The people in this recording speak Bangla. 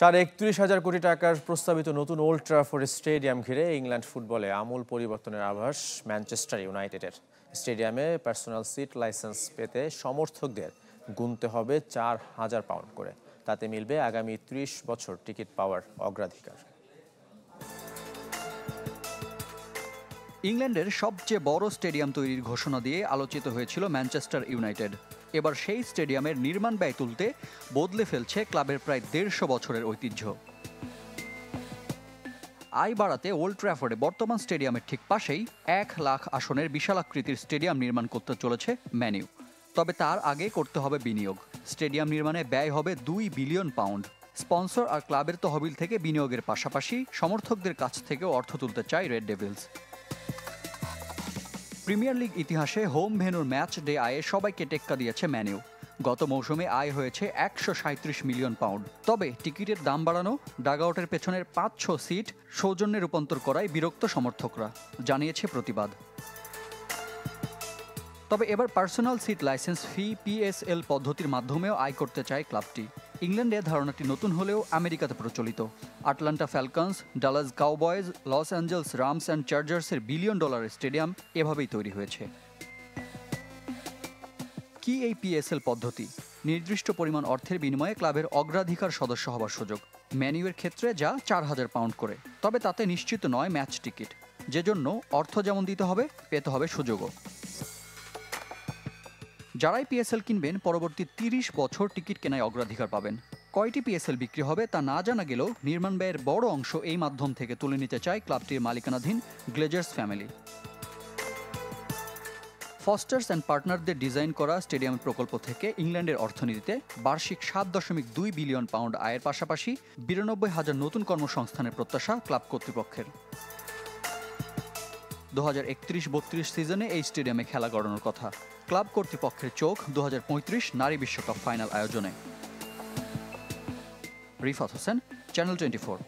৩১,০০০ কোটি টাকার প্রস্তাবিত নতুন ওল্ড ট্রাফোর্ড স্টেডিয়াম ঘিরে ইংল্যান্ড ফুটবলে আমূল পরিবর্তনের আভাস ম্যানচেস্টার ইউনাইটেডের। স্টেডিয়ামে পার্সোনাল সিট লাইসেন্স পেতে সমর্থকদের গুনতে হবে ৪,০০০ পাউন্ড করে। তাতে মিলবে আগামী ৩০ বছর টিকিট পাওয়ার অগ্রাধিকার। ইংল্যান্ডের সবচেয়ে বড় স্টেডিয়াম তৈরির ঘোষণা দিয়ে আলোচিত হয়েছিল ম্যানচেস্টার ইউনাইটেড। এবার সেই স্টেডিয়ামের নির্মাণ ব্যয় তুলতে বদলে ফেলছে ক্লাবের প্রায় ১৫০ বছরের ঐতিহ্য। আয় বাড়াতে ওল্ড ট্র্যাফোর্ডে বর্তমান স্টেডিয়ামের ঠিক পাশেই ১,০০,০০০ আসনের বিশালাকৃতির স্টেডিয়াম নির্মাণ করতে চলেছে ম্যান ইউ। তবে তার আগে করতে হবে বিনিয়োগ। স্টেডিয়াম নির্মাণে ব্যয় হবে ২ বিলিয়ন পাউন্ড। স্পন্সর আর ক্লাবের তহবিল থেকে বিনিয়োগের পাশাপাশি সমর্থকদের কাছ থেকেও অর্থ তুলতে চায় রেড ডেভিলস। প্রিমিয়ার লিগ ইতিহাসে হোম ভেন্যুর ম্যাচ ডে আয়ে সবাইকে টেক্কা দিয়েছে ম্যান ইউ। গত মৌসুমে আয় হয়েছে ১৩৭ মিলিয়ন পাউন্ড। তবে টিকিটের দাম বাড়ানো, ডাগআউটের পেছনের ৫-৬ সিট সৌজন্যে রূপান্তর করায় বিরক্ত সমর্থকরা, জানিয়েছে প্রতিবাদ। তবে এবার পার্সোনাল সিট লাইসেন্স ফি PSL পদ্ধতির মাধ্যমেও আয় করতে চায় ক্লাবটি। ইংল্যান্ডে ধারণাটি নতুন হলেও আমেরিকাতে প্রচলিত। Atlanta Falcons, Dallas Cowboys, Los Angeles Rams and চার্জার্সের বিলিয়ন ডলারের স্টেডিয়াম এভাবেই তৈরি হয়েছে। কি এই PSL পদ্ধতি? নির্দিষ্ট পরিমাণ অর্থের বিনিময়ে ক্লাবের অগ্রাধিকার সদস্য হবার সুযোগ। ম্যান ইউয়ের ক্ষেত্রে যা ৪,০০০ পাউন্ড করে। তবে তাতে নিশ্চিত নয় ম্যাচ টিকিট, যেজন্য অর্থ যেমন দিতে হবে, পেতে হবে সুযোগও। যারাই PSL কিনবেন পরবর্তী ৩০ বছর টিকিট কেনায় অগ্রাধিকার পাবেন। কয়টি PSL বিক্রি হবে তা না জানা গেলেও নির্মাণ ব্যয়ের বড় অংশ এই মাধ্যম থেকে তুলে নিতে চায় ক্লাবটির মালিকানাধীন গ্লেজার্স ফ্যামিলি। ফস্টার্স অ্যান্ড পার্টনারদের ডিজাইন করা স্টেডিয়াম প্রকল্প থেকে ইংল্যান্ডের অর্থনীতিতে বার্ষিক ৭.২ বিলিয়ন পাউন্ড আয়ের পাশাপাশি ৯২,০০০ নতুন কর্মসংস্থানের প্রত্যাশা ক্লাব কর্তৃপক্ষের। ২০৩১-৩২ সিজনে এই স্টেডিয়ামে খেলা গড়ানোর কথা। ক্লাব কর্তৃপক্ষের চোখ ২০৩৫ নারী বিশ্বকাপ ফাইনাল আয়োজনে। রিফাত হোসেন, চ্যানেল 24।